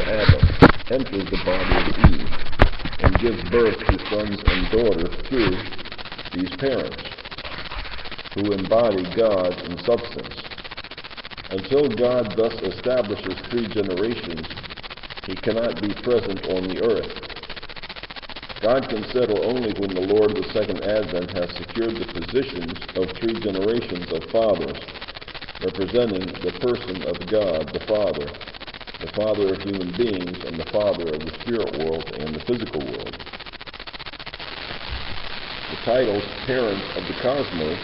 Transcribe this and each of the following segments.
Adam enters the body of Eve and gives birth to sons and daughters through these parents, who embody God in substance. Until God thus establishes 3 generations, he cannot be present on the earth. God can settle only when the Lord of the Second Advent has secured the positions of 3 generations of fathers, representing the person of God the Father of human beings, and the Father of the spirit world and the physical world. The titles Parents of the Cosmos,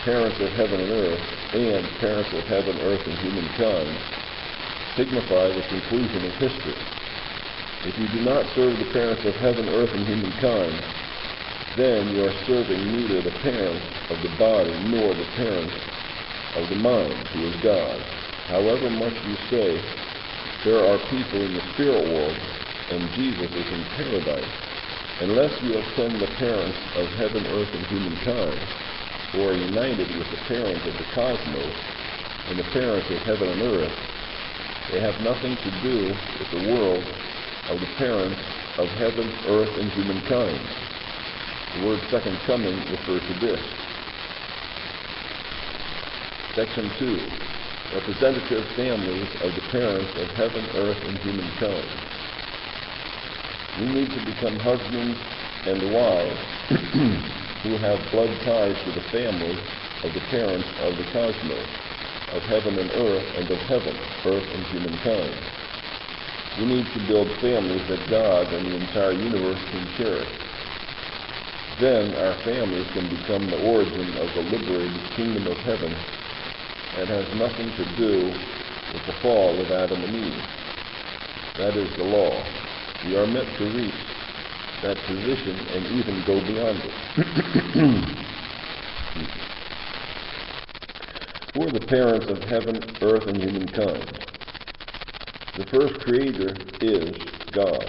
Parents of Heaven and Earth, and Parents of Heaven, Earth, and Humankind signify the conclusion of history. If you do not serve the parents of heaven, earth, and humankind, then you are serving neither the parents of the body nor the parents of the mind, who is God. However much you say, there are people in the spirit world, and Jesus is in paradise. Unless you attend the parents of heaven, earth, and humankind, who are united with the parents of the cosmos and the parents of heaven and earth, they have nothing to do with the world of the parents of heaven, earth, and humankind. The word second coming refers to this. Section 2. Representative families of the parents of heaven, earth, and humankind. We need to become husbands and wives who have blood ties to the family of the parents of the cosmos, of heaven and earth, and of heaven, earth, and humankind. We need to build families that God and the entire universe can cherish. Then our families can become the origin of the liberated kingdom of heaven that has nothing to do with the fall of Adam and Eve. That is the law. We are meant to reach that position and even go beyond it. Who are the parents of heaven, earth, and humankind? The first creator is God.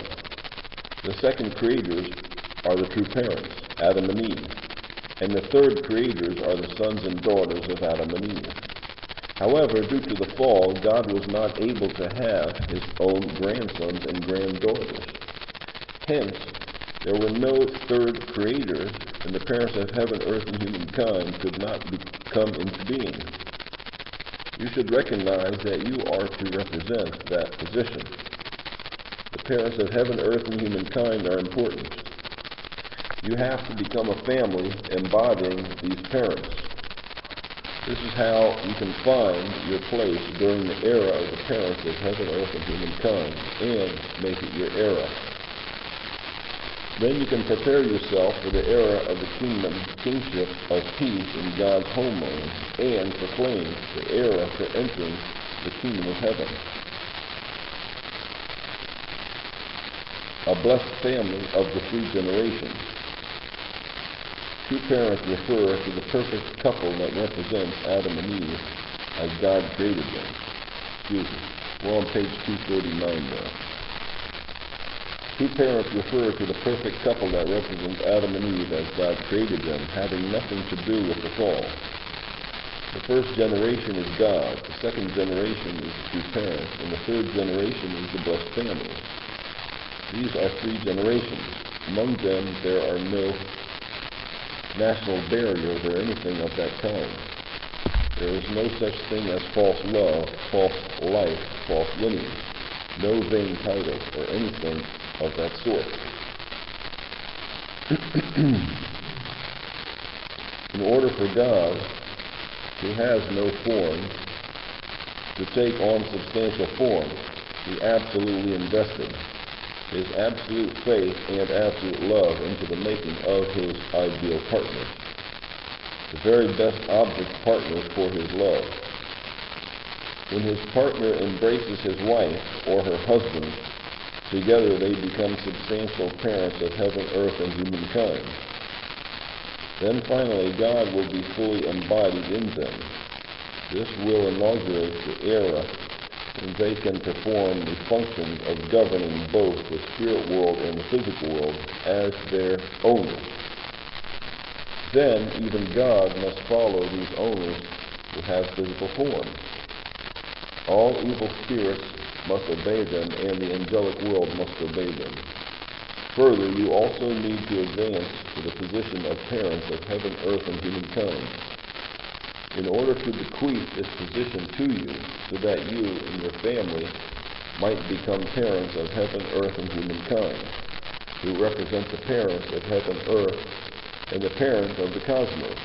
The second creators are the true parents, Adam and Eve. And the third creators are the sons and daughters of Adam and Eve. However, due to the fall, God was not able to have his own grandsons and granddaughters. Hence, there were no third creators, and the parents of heaven, earth, and humankind could not come into being. You should recognize that you are to represent that position. The parents of heaven, earth, and humankind are important. You have to become a family embodying these parents. This is how you can find your place during the era of the parents of heaven, earth, and humankind, and make it your era. Then you can prepare yourself for the era of the kingship of peace in God's homeland, and proclaim the era for entering the kingdom of heaven. A blessed family of the 3 generations. Two parents refer to the perfect couple that represents Adam and Eve as God created them. We're on page 249 now. Two parents refer to the perfect couple that represents Adam and Eve as God created them, having nothing to do with the fall. The first generation is God, the second generation is the two parents, and the third generation is the blessed family. These are 3 generations. Among them, there are no national barriers or anything of that kind. There is no such thing as false love, false life, false lineage, no vain titles, or anything of that sort. In order for God, who has no form, to take on substantial form, he absolutely invested his absolute faith and absolute love into the making of his ideal partner, the very best object partner for his love. When his partner embraces his wife or her husband, together they become substantial parents of heaven, earth, and humankind. Then finally, God will be fully embodied in them. This will inaugurate the era when they can perform the functions of governing both the spirit world and the physical world as their owners. Then even God must follow these owners who have physical form. All evil spirits must obey them, and the angelic world must obey them. Further, you also need to advance to the position of parents of heaven, earth, and humankind. In order to bequeath this position to you, so that you and your family might become parents of heaven, earth, and humankind, who represent the parents of heaven, earth, and the parents of the cosmos.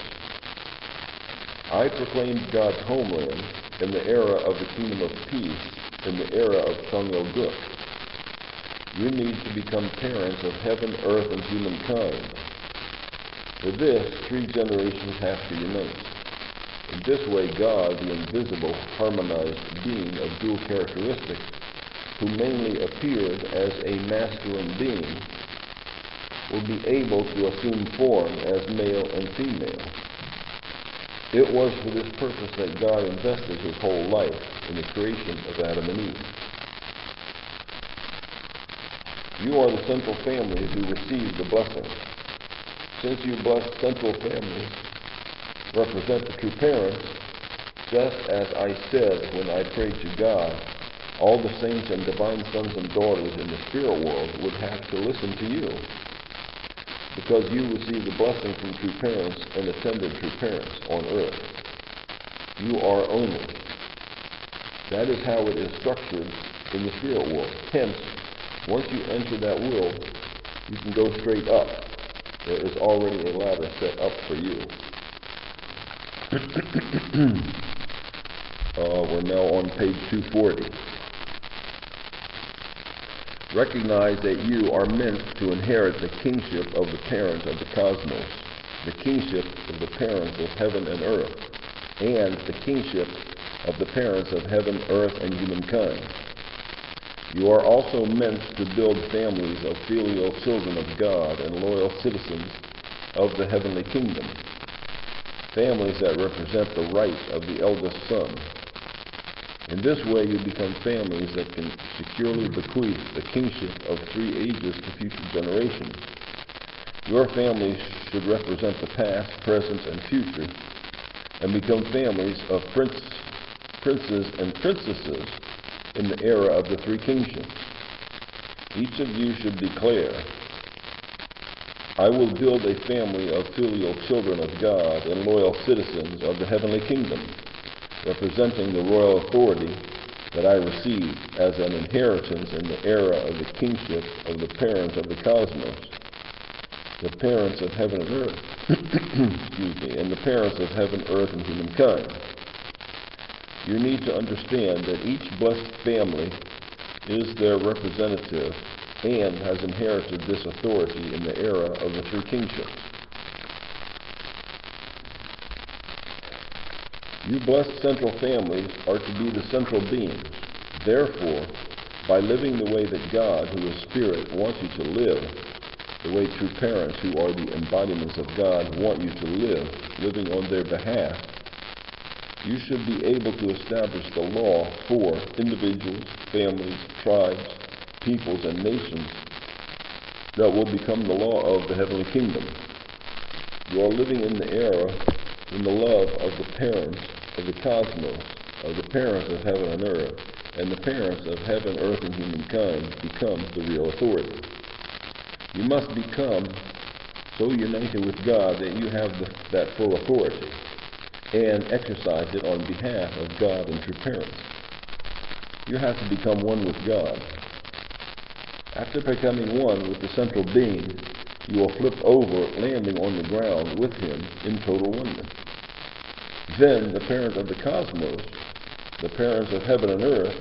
I proclaimed God's homeland in the era of the kingdom of peace, in the era of Cheon. You need to become parents of heaven, earth, and humankind. For this, 3 generations have to unite. In this way, God, the invisible, harmonized being of dual characteristics, who mainly appeared as a masculine being, will be able to assume form as male and female. It was for this purpose that God invested his whole life in the creation of Adam and Eve. You are the central families who receive the blessing. Since you blessed central families represent the true parents, just as I said when I prayed to God, all the saints and divine sons and daughters in the spirit world would have to listen to you, because you received the blessing from true parents and attended true parents on earth. You are only. That is how it is structured in the spirit world. Hence, once you enter that world, you can go straight up. There is already a ladder set up for you. We're now on page 240. Recognize that you are meant to inherit the kingship of the parents of the cosmos, the kingship of the parents of heaven and earth, and the kingship of the parents of heaven, earth, and humankind. You are also meant to build families of filial children of God and loyal citizens of the heavenly kingdom, families that represent the right of the eldest son. In this way, you become families that can securely bequeath the kingship of 3 ages to future generations. Your families should represent the past, present, and future, and become families of princes and princesses in the era of the 3 kingdoms. Each of you should declare, I will build a family of filial children of God and loyal citizens of the heavenly kingdom, representing the royal authority that I received as an inheritance in the era of the kingship of the parents of the cosmos, the parents of heaven and earth, and the parents of heaven, earth, and humankind. You need to understand that each blessed family is their representative and has inherited this authority in the era of the 3 kingdoms. You blessed central families are to be the central beings. Therefore, by living the way that God, who is Spirit, wants you to live, the way true parents who are the embodiments of God want you to live, living on their behalf, you should be able to establish the law for individuals, families, tribes, peoples, and nations that will become the law of the heavenly kingdom. You are living in the era when the love of the parents of the cosmos, of the parents of heaven and earth, and the parents of heaven, earth, and humankind becomes the real authority. You must become so united with God that you have that full authority and exercise it on behalf of God and true parents. You have to become one with God. After becoming one with the central being, you will flip over, landing on the ground with him in total oneness. Then the parent of the cosmos, the parents of heaven and earth,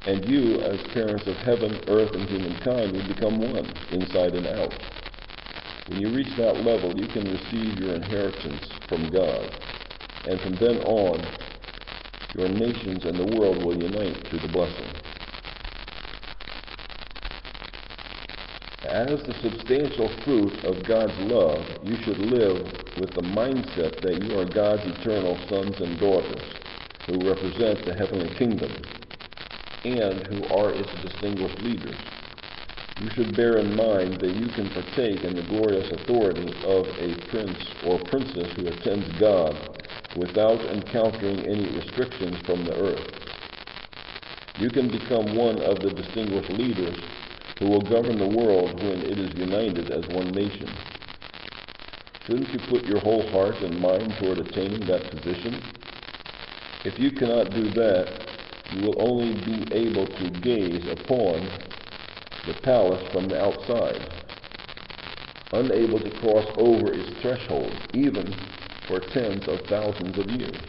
and you as parents of heaven, earth, and humankind will become one, inside and out. When you reach that level, you can receive your inheritance from God, and from then on, your nations and the world will unite to the blessing. As the substantial fruit of God's love, you should live with the mindset that you are God's eternal sons and daughters, who represent the heavenly kingdom, and who are its distinguished leaders. You should bear in mind that you can partake in the glorious authority of a prince or princess who attends God without encountering any restrictions from the earth. You can become one of the distinguished leaders who will govern the world when it is united as one nation. Shouldn't you put your whole heart and mind toward attaining that position? If you cannot do that, you will only be able to gaze upon the palace from the outside, unable to cross over its threshold, even for tens of thousands of years.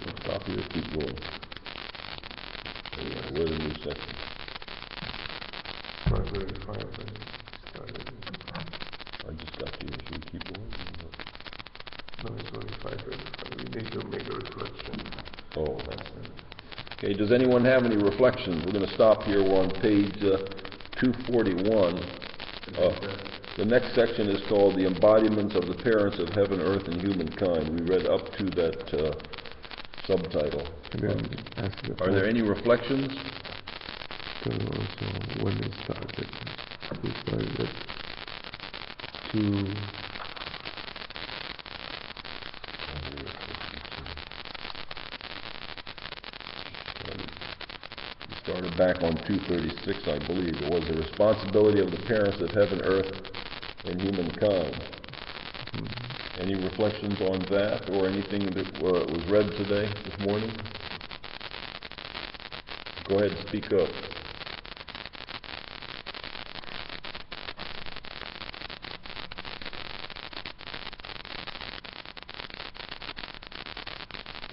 We'll stop here, keep going. We're in a new section. I just got to you. Should we keep going? No, it's only 5:35. We need to make a reflection. Oh. Okay, does anyone have any reflections? We're going to stop here. We're on page 241. The next section is called The Embodiments of the Parents of Heaven, Earth, and Humankind. We read up to that subtitle. Are there any reflections? Also, when it started, we started to started back on 236, I believe. It was the responsibility of the parents of heaven, earth, and humankind. Any reflections on that or anything that was read today, this morning? Go ahead and speak up.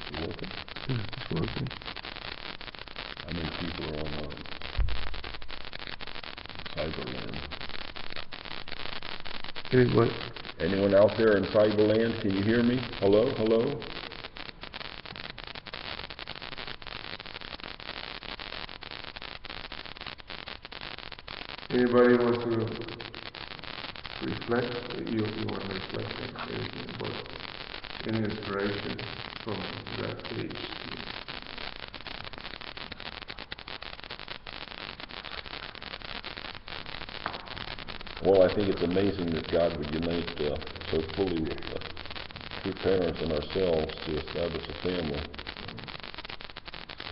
Is it working? Yes, it's working. How many people are on Cyberland? Anybody? Anyone out there in Cyberland? Can you hear me? Hello? Hello? Anybody wants to reflect? You want to reflect on anything about any inspiration from that page? Well, I think it's amazing that God would unite so fully with true parents and ourselves to establish a family.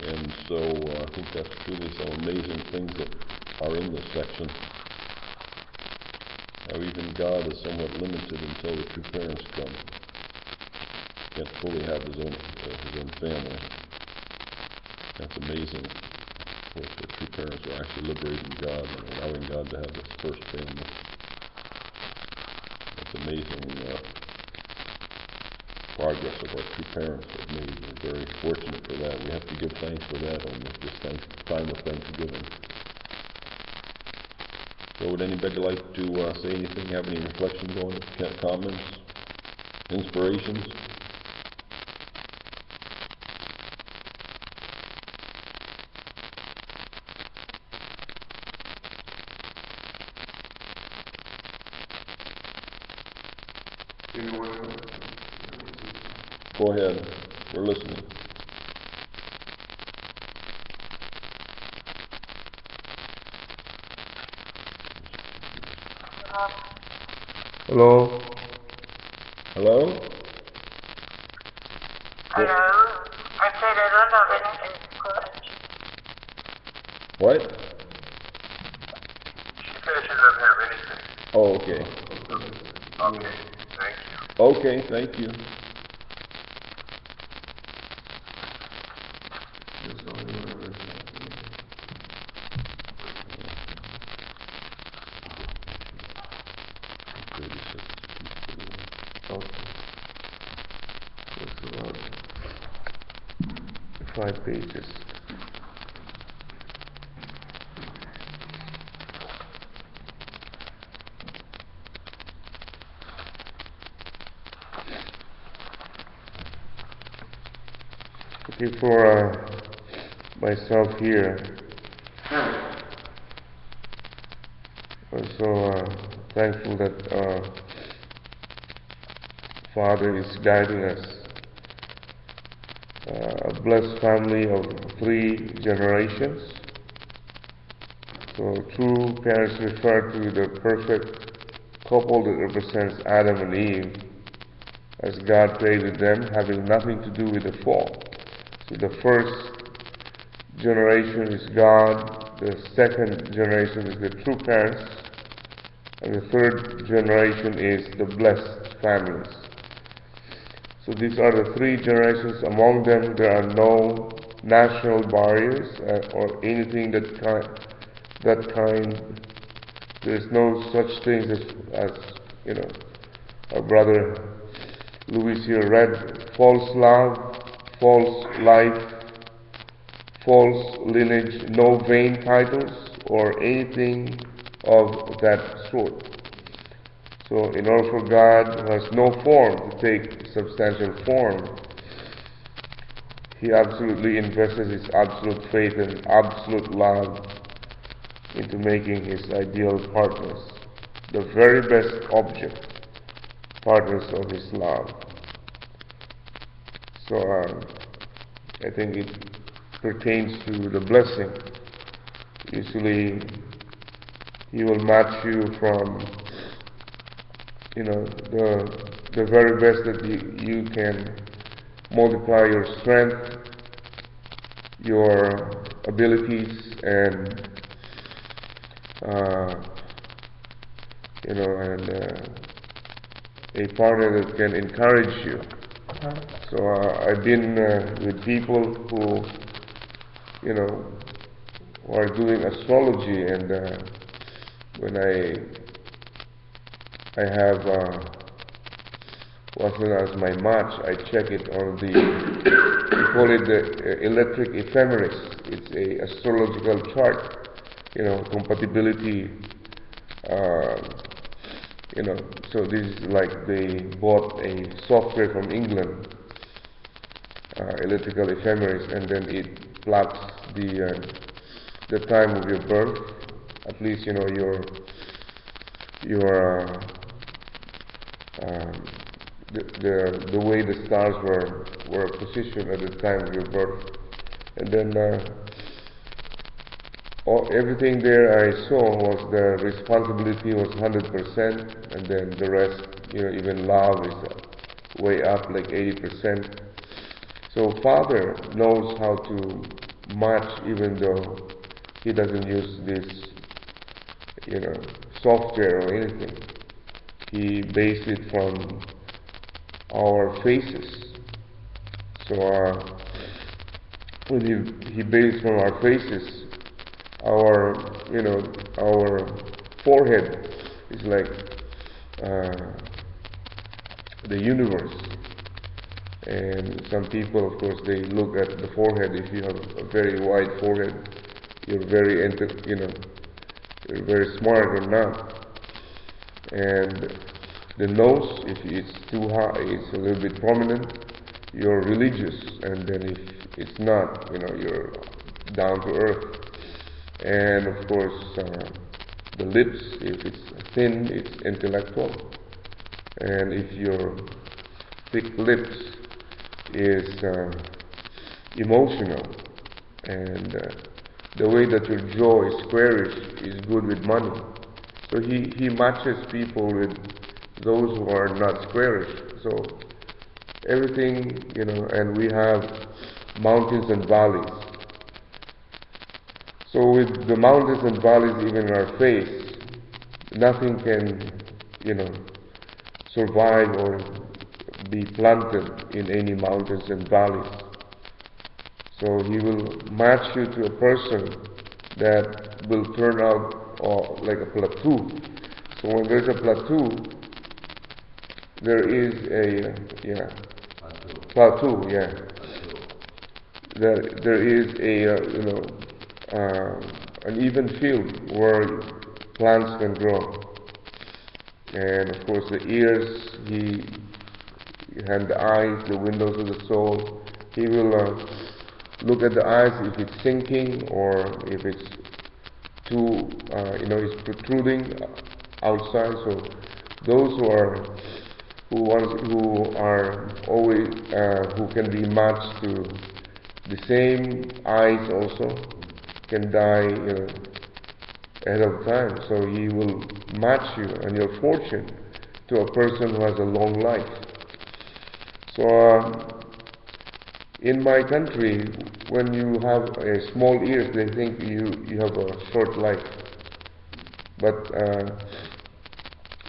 And so I think that's truly some amazing things that are in this section. How even God is somewhat limited until the true parents come. Can't fully have his own family. That's amazing. Of course, the true parents are actually liberating God and allowing God to have his first family. That's amazing progress of our true parents have made. We're very fortunate for that. We have to give thanks for that on this time of Thanksgiving. So would anybody like to say anything, have any reflections on it, comments, inspirations? Go ahead. We're listening. Hello? Hello? Hello? I said I don't have anything to correct. What? She said she doesn't have anything. Oh, okay. Okay, thank you. Okay, thank you. It's about 5 pages. Okay, for myself here, I'm so thankful that our Father is guiding us. A blessed family of 3 generations. So true parents refer to the perfect couple that represents Adam and Eve, as God created them, having nothing to do with the fall. So the first generation is God, the second generation is the true parents, and the third generation is the blessed families. So these are the three generations. Among them, there are no national barriers or anything that kind. There is no such things as our brother Louis here read, false love, false life, false lineage, no vain titles or anything of that sort. So in order for God, who has no form, to take substantial form, He absolutely invested His absolute faith and absolute love into making His ideal partners, the very best partners of His love. So I think it pertains to the blessing. Usually He will match you from the very best that you can multiply your strength, your abilities, and a partner that can encourage you. So I've been with people who are doing astrology, and when I have what's known as my match, I check it on the, we call it the electric ephemeris. It's a astrological chart, compatibility. So this is like they bought a software from England, electrical ephemeris, and then it plots the time of your birth, at least your the way the stars were positioned at the time of your birth, and then everything there I saw was the responsibility was 100%, and then the rest, even love is way up like 80%. So Father knows how to match, even though He doesn't use this, software or anything. He based it from our faces. So when he based from our faces, our forehead is like the universe. And some people, of course, they look at the forehead. If you have a very wide forehead, you're very you're very smart or not. And the nose, if it's too high, it's a little bit prominent, you're religious. And then if it's not, you're down to earth. And of course, the lips, if it's thin, it's intellectual. And if your thick lips is emotional. And the way that your jaw is squarish is good with money. So he matches people with those who are not squarish. So everything, and we have mountains and valleys. So with the mountains and valleys even in our face, nothing can, survive or be planted in any mountains and valleys. So He will match you to a person that will turn out like a plateau. So when there's a plateau, there is a plateau. There is a an even field where plants can grow. And of course the ears, and the eyes, the windows of the soul. He will look at the eyes if it's sinking or if it's too, it's protruding outside. So those who can be matched to the same eyes also can die ahead of time. So He will match you and your fortune to a person who has a long life. So in my country, when you have a small ears, they think you have a short life. But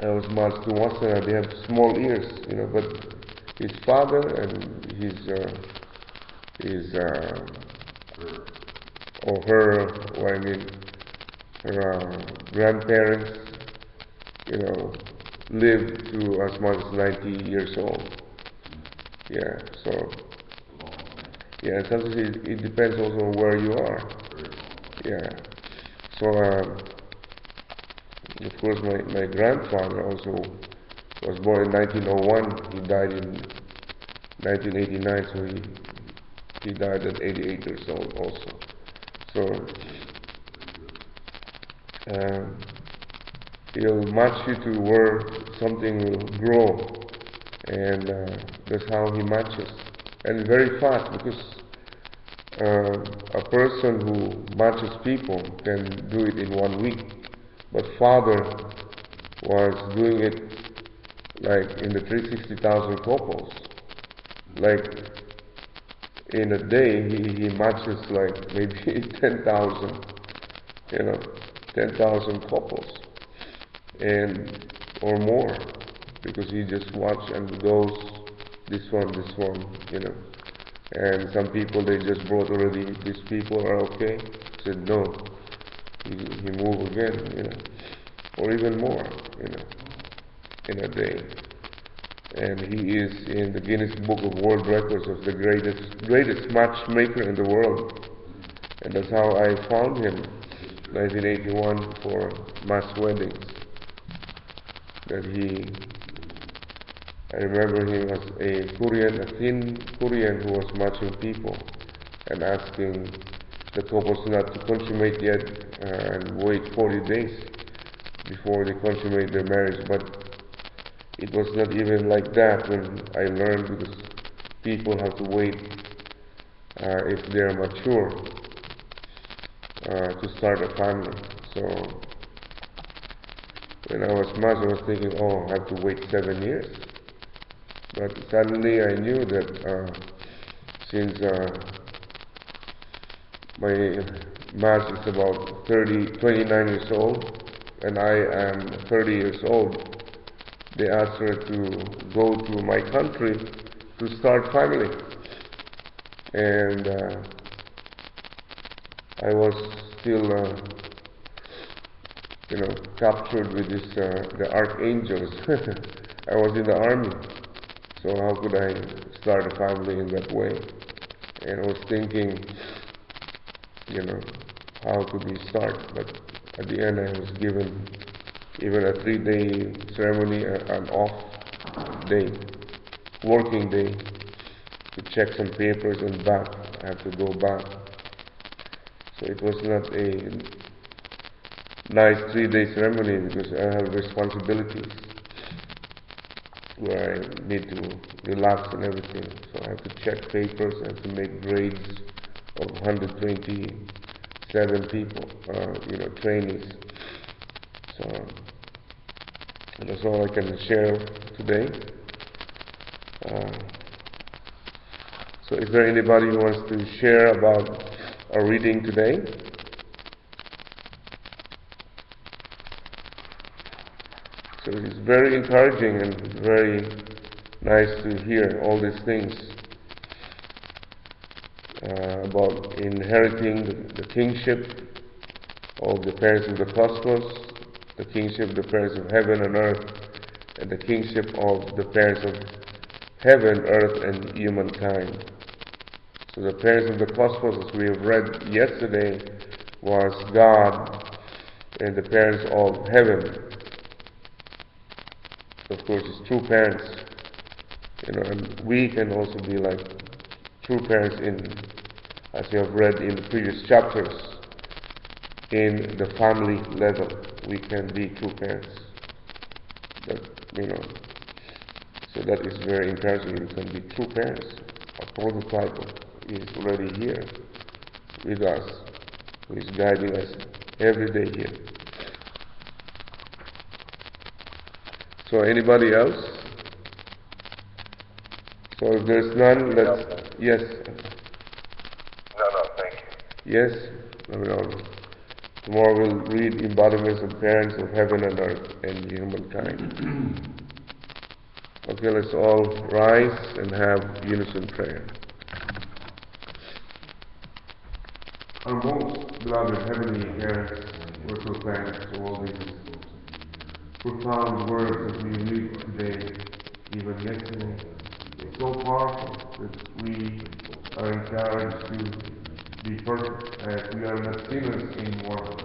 I was marched to U.S.A. They have small ears, but his father and her grandparents, lived to as much as 90 years old. Yeah, so, yeah, sometimes it depends also on where you are. Yeah, so, of course, my grandfather also was born in 1901. He died in 1989, so he died at 88 years old also. So, He'll match you to where something will grow, and that's how He matches. And very fast, because a person who matches people can do it in 1 week, but Father was doing it like in the 360,000 couples. Like in a day, he matches like maybe 10,000, 10,000 couples, and or more, because he just watch and goes this one, and some people they just brought already. These people are okay. Said no. He move again, or even more, in a day. And he is in the Guinness Book of World Records as the greatest matchmaker in the world. And that's how I found him, 1981, for mass weddings. I remember him as a thin Korean who was matching people and asking the couples not to consummate yet and wait 40 days before they consummate their marriage. But it was not even like that when I learned, because people have to wait if they're mature to start a family. So when I was matched, I was thinking, I have to wait 7 years. But suddenly I knew that since my match is about 29 years old, and I am 30 years old, they asked her to go to my country to start family. And I was still, captured with the archangels. I was in the army, so how could I start a family in that way? And I was thinking, how could we start? But at the end, I was given even a 3-day ceremony, an off day, working day, to check some papers and back. I have to go back. So it was not a nice 3-day ceremony, because I have responsibilities where I need to relax and everything. So I have to check papers, I have to make grades of 127 people, trainees. So that's all I can share today. So is there anybody who wants to share about our reading today? So it's very encouraging and very nice to hear all these things about inheriting the kingship of the parents of the cosmos, the kingship of the parents of heaven and earth, and the kingship of the parents of heaven, earth, and humankind. So the parents of the cosmos, as we have read yesterday, was God, and the parents of heaven, of course, is true parents. And we can also be like true parents as you have read in the previous chapters, in the family level. We can be true parents. So that is very encouraging. We can be true parents. A prototype is already here with us, who is guiding us every day here. So anybody else? So if there's none, let's... Yes? No, thank you. Yes? Tomorrow we'll read embodiments of parents of heaven and earth and humankind. Okay, let's all rise and have unison prayer. Our most beloved heavenly parents, we're so thankful for all these profound words that we read today, even yesterday. It's so powerful that we are encouraged to be perfect, as we are not sinners anymore,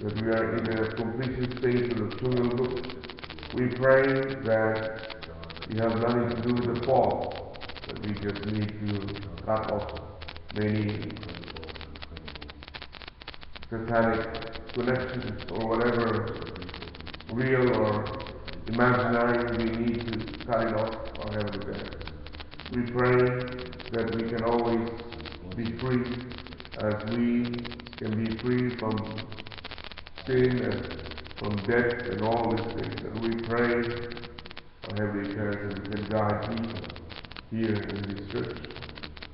that we are in a completion state of the children. We pray that we have nothing to do with the fall, that we just need to cut off many satanic connections or whatever, real or imaginary, we need to cut it off our heavenly parents. We pray that we can always be free, as we can be free from sin and from death and all these things. And we pray, our heavenly parents, that we can guide people here in this church,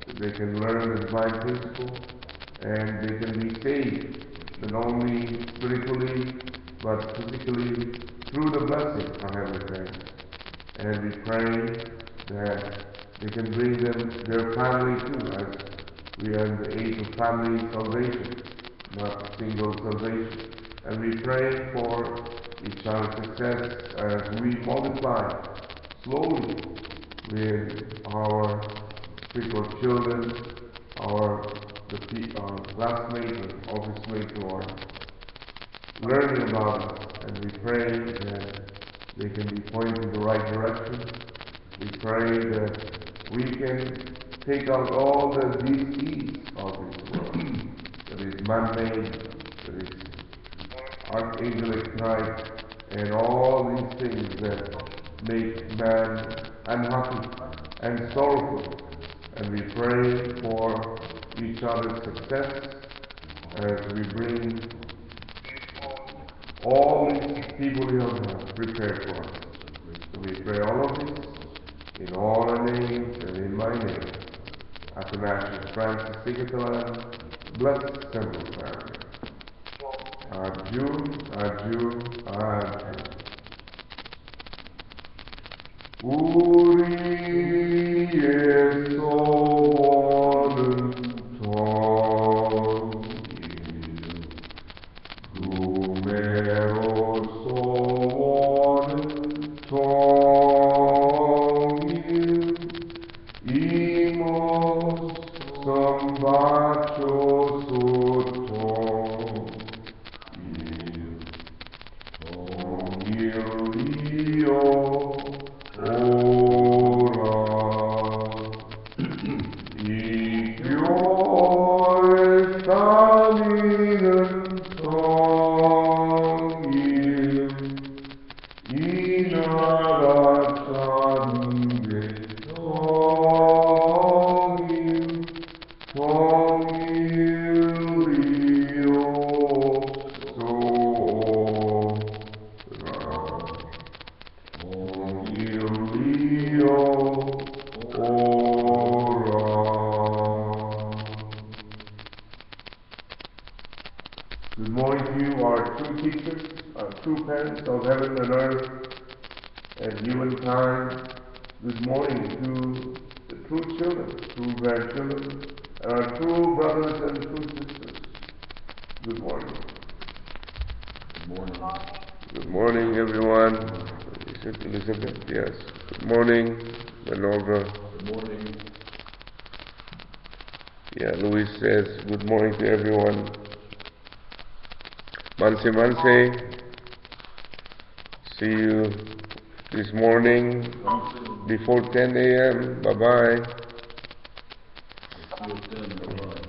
that they can learn the divine principle and they can be saved, not only spiritually but physically through the blessing of our heavenly parents. And we pray that they can bring them their family too, as we are in the age of family salvation, not single salvation. And we pray for each other's success as we multiply slowly with our spiritual children, our classmates and office mates who are learning about us. And we pray that they can be pointed in the right direction. We pray that we can take out all the disease of this world that is man-made, that is archangelic type, and all these things that make man unhappy and sorrowful. And we pray for each other's success as we bring all these people you have prepared for us. So we pray all of this in all our names and in my name. Athanasius Francis C. Catalan, blessed Central Family. Adieu, adieu, adieu. Uri Good morning to you, our true teachers, our true parents of heaven and earth and humankind. Good morning to the true children, true grandchildren, and our true brothers and true sisters. Good morning. Good morning. Good morning, everyone. Elizabeth, yes. Good morning, Benova. Good morning. Yeah, Louis says good morning to everyone. Manse. See you this morning before 10 a.m. Bye-bye. See you at 10. Bye-bye.